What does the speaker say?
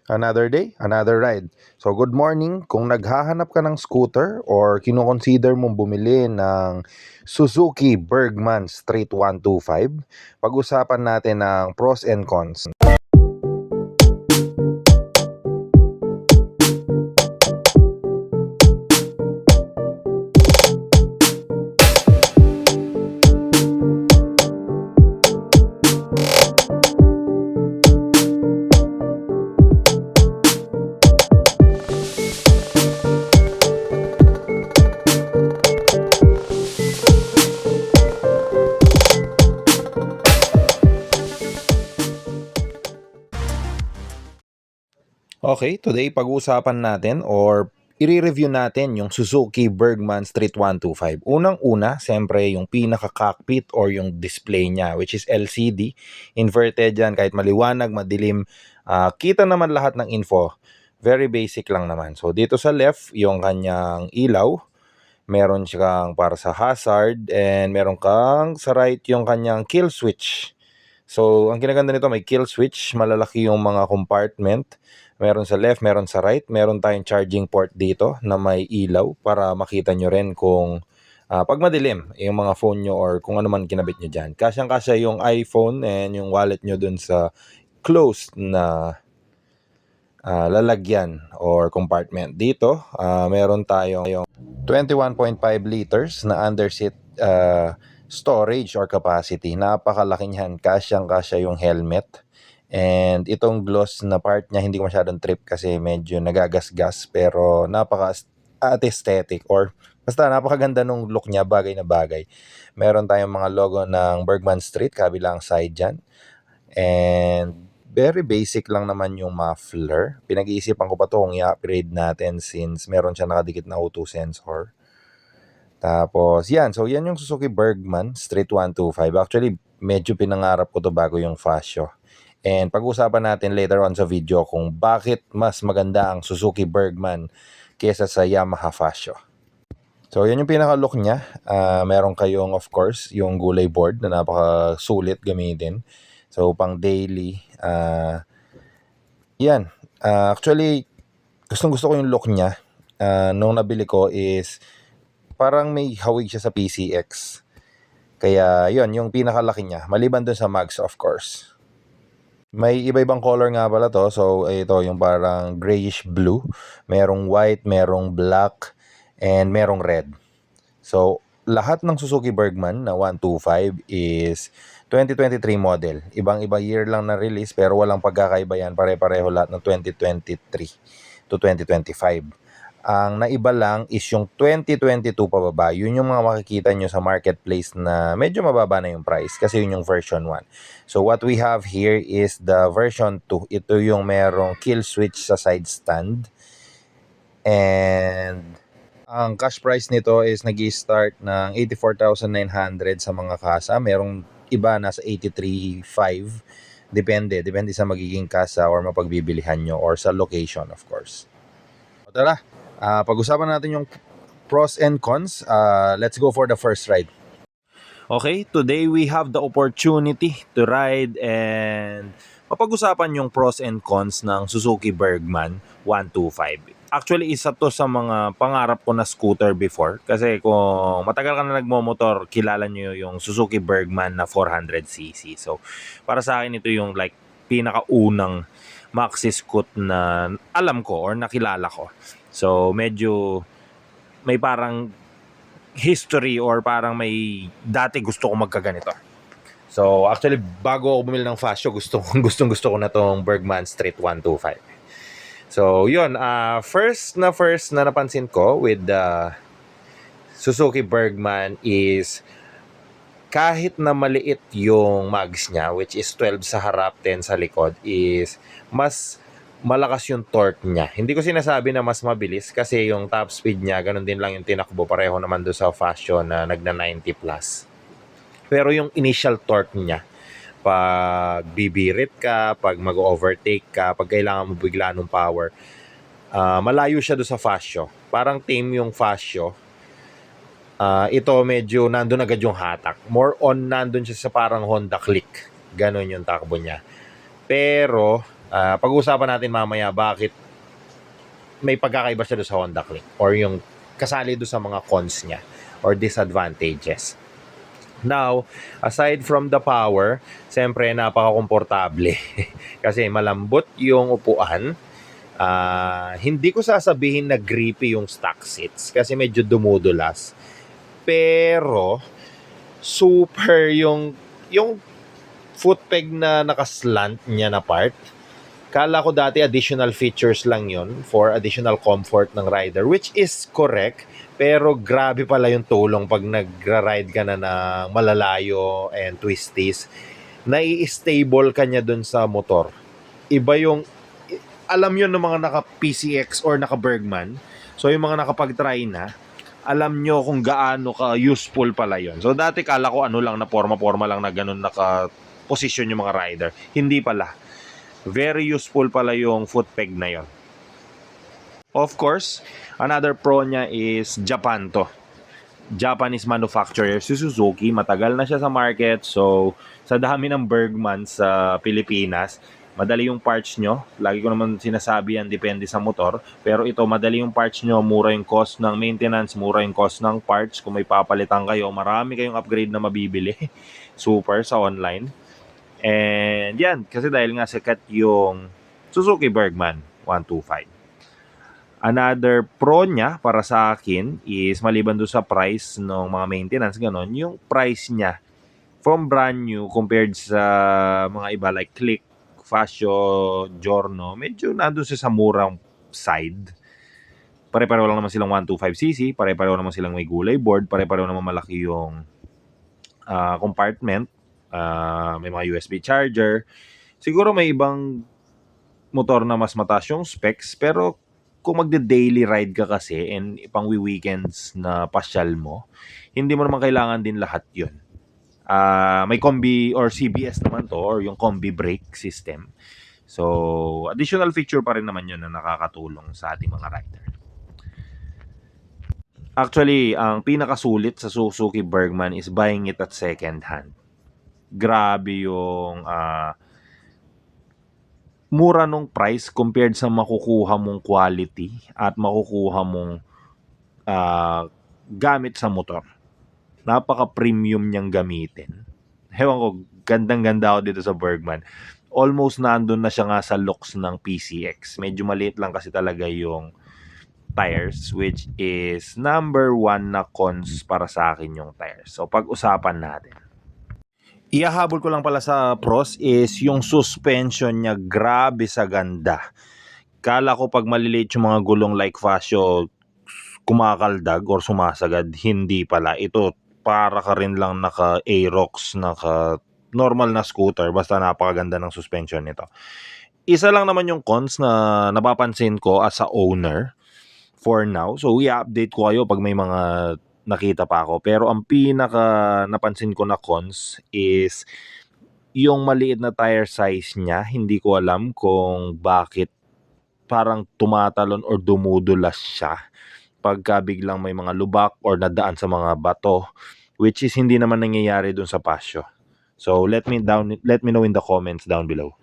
Another day, another ride. So good morning, kung naghahanap ka ng scooter or kino-consider mong bumili ng Suzuki Bergman Street 125, pag-usapan natin ang pros and cons. Okay, today pag-uusapan natin or i-review natin yung Suzuki Bergman Street 125. Unang-una, siyempre yung pinaka-cockpit or yung display niya, which is LCD. Inverted yan, kahit maliwanag, madilim. Kita naman lahat ng info. Very basic lang naman. So dito sa left, yung kanyang ilaw. Meron siyang para sa hazard and meron kang sa right yung kanyang kill switch. So, ang kinaganda nito, may kill switch, malalaki yung mga compartment. Meron sa left, meron sa right. Meron tayong charging port dito na may ilaw para makita nyo rin kung pag madilim, yung mga phone nyo or kung ano man kinabit nyo dyan. Kasyang-kasya yung iPhone and yung wallet nyo dun sa closed na lalagyan or compartment. Dito, meron tayong 21.5 liters na underseat storage or capacity. Napakalaki niyan, kasyang-kasya yung helmet. And itong gloss na part niya, hindi ko masyadong trip kasi medyo nagagasgas, pero napaka-aesthetic or basta napakaganda nung look niya, bagay na bagay. Meron tayong mga logo ng Bergman Street, kabilang side dyan. And very basic lang naman yung muffler. Pinag-iisipan ko pa to kung i-upgrade natin since meron siya nakadikit na auto sensor. Tapos, yan. So, yan yung Suzuki Bergman Street 125. Actually, medyo pinangarap ko to bago yung Fascio. And pag-usapan natin later on sa video kung bakit mas maganda ang Suzuki Bergman kesa sa Yamaha Fascio. So, yan yung pinaka-look niya. Meron kayong, of course, yung gulay board na napaka-sulit gamitin. So, pang daily. Yan. Actually, gustong-gusto ko yung look niya. Nung nabili ko is parang may hawig siya sa PCX. Kaya yun, yung pinakalaki niya. Maliban dun sa mags, of course. May iba-ibang color nga pala to. So, ito yung parang grayish blue. Merong white, merong black, and merong red. So, lahat ng Suzuki Bergman na 125 is 2023 model. Ibang-iba year lang na release pero walang pagkakaiba yan. Pare-pareho lahat ng 2023 to 2025. Ang naiba lang is yung 2022 pababa. Yun yung mga makikita nyo sa marketplace na medyo mababa na yung price kasi yun yung version 1. So what we have here is the version 2. Ito yung merong kill switch sa side stand. And ang cash price nito is nag-i-start ng 84,900 sa mga kasa. Merong iba nasa 83,500. Depende sa magiging kasa or mapagbibilihan nyo or sa location, of course. Tara, pag-usapan natin yung pros and cons. Let's go for the first ride. Okay, today we have the opportunity to ride and mapag-usapan yung pros and cons ng Suzuki Bergman 125. Actually, isa to sa mga pangarap ko na scooter before. Kasi kung matagal ka na nagmomotor, kilala nyo yung Suzuki Bergman na 400cc. So, para sa akin ito yung like pinakaunang maxi scoot na alam ko or nakilala ko. So, medyo may parang history or parang may dati gusto ko magkaganito. So, actually, bago ako bumili ng Fascio, gusto ko na tong Bergman Street 125. So, yun. First na napansin ko with the Suzuki Bergman is kahit na maliit yung mags niya, which is 12 sa harap, 10 sa likod, is mas malakas yung torque niya. Hindi ko sinasabi na mas mabilis kasi yung top speed niya, ganun din lang yung tinakbo. Pareho naman doon sa Fascio na nagna 90 plus. Pero yung initial torque niya, pag bibirit ka, pag mag-overtake ka, pag kailangan mo bigla ng power, malayo siya doon sa Fascio. Parang tame yung Fascio. Ito medyo nandun agad yung hatak. More on nandun siya sa parang Honda Click. Ganon yung takbo niya. Pero Pag-uusapan natin mamaya bakit may pagkakaiba siya doon sa Honda Click or yung kasali doon sa mga cons niya or disadvantages. Now, aside from the power, siyempre napaka-komportable kasi malambot yung upuan. Hindi ko sasabihin na grippy yung stock seats kasi medyo dumudulas. Pero super yung foot peg na nakaslant niya na part. Kala ko dati additional features lang yon for additional comfort ng rider, which is correct. Pero grabe pala yung tulong pag nagra-ride ka na ng malalayo and twisties. Nai-stable ka niya dun sa motor. Iba yung, alam yun ng mga naka-PCX or naka-Bergman. So yung mga nakapag-try na, alam nyo kung gaano ka useful pala yon. So dati kala ko ano lang na forma-forma lang na ganun naka-position yung mga rider. Hindi pala. Very useful pala yung foot peg na yon. Of course, another pro niya is Japan to. Japanese manufacturer si Suzuki. Matagal na siya sa market. So, sa dami ng Bergman sa Pilipinas, madali yung parts nyo. Lagi ko naman sinasabi yan, depende sa motor. Pero ito, madali yung parts nyo. Mura yung cost ng maintenance, mura yung cost ng parts. Kung may papalitan kayo, marami kayong upgrade na mabibili. Super sa online. And yan, kasi dahil nga sikat yung Suzuki Bergman 125. Another pro niya para sa akin is maliban doon sa price ng mga maintenance, ganon, yung price niya from brand new compared sa mga iba like Click, Fascio, Giorno, medyo nandun siya sa murang side. Pare-pareho lang naman silang 125cc, pare-pareho naman silang may gulay board, pare-pareho naman malaki yung compartment. May mga USB charger. Siguro may ibang motor na mas mataas yung specs, pero kung magde-daily ride ka kasi and pang weekends na pasyal mo, hindi mo naman kailangan din lahat yun. May combi or CBS naman to or yung combi brake system. So, additional feature pa rin naman yun na nakakatulong sa ating mga rider. Actually, ang pinakasulit sa Suzuki Bergman is buying it at second hand. Grabe yung mura nung price compared sa makukuha mong quality at makukuha mong gamit sa motor. Napaka-premium niyang gamitin. Ewan ko, gandang-ganda ako dito sa Bergman. Almost nandun na siya nga sa looks ng PCX. Medyo maliit lang kasi talaga yung tires, which is number 1 na cons para sa akin yung tires. So, pag-usapan natin. Ihahabol ko lang pala sa pros is yung suspension niya, grabe sa ganda. Kala ko pag maliliit yung mga gulong like Fascio, kumakaldag or sumasagad, hindi pala. Ito, para ka rin lang naka Aerox, naka normal na scooter, basta napakaganda ng suspension nito. Isa lang naman yung cons na napapansin ko as a owner for now. So, i-update ko kayo pag may mga nakita pa ako. Pero ang pinaka napansin ko na cons is yung maliit na tire size niya. Hindi ko alam kung bakit parang tumatalon or dumudulas siya pagka biglang may mga lubak or nadaan sa mga bato, which is hindi naman nangyayari dun sa Pasio. So let me know in the comments down below.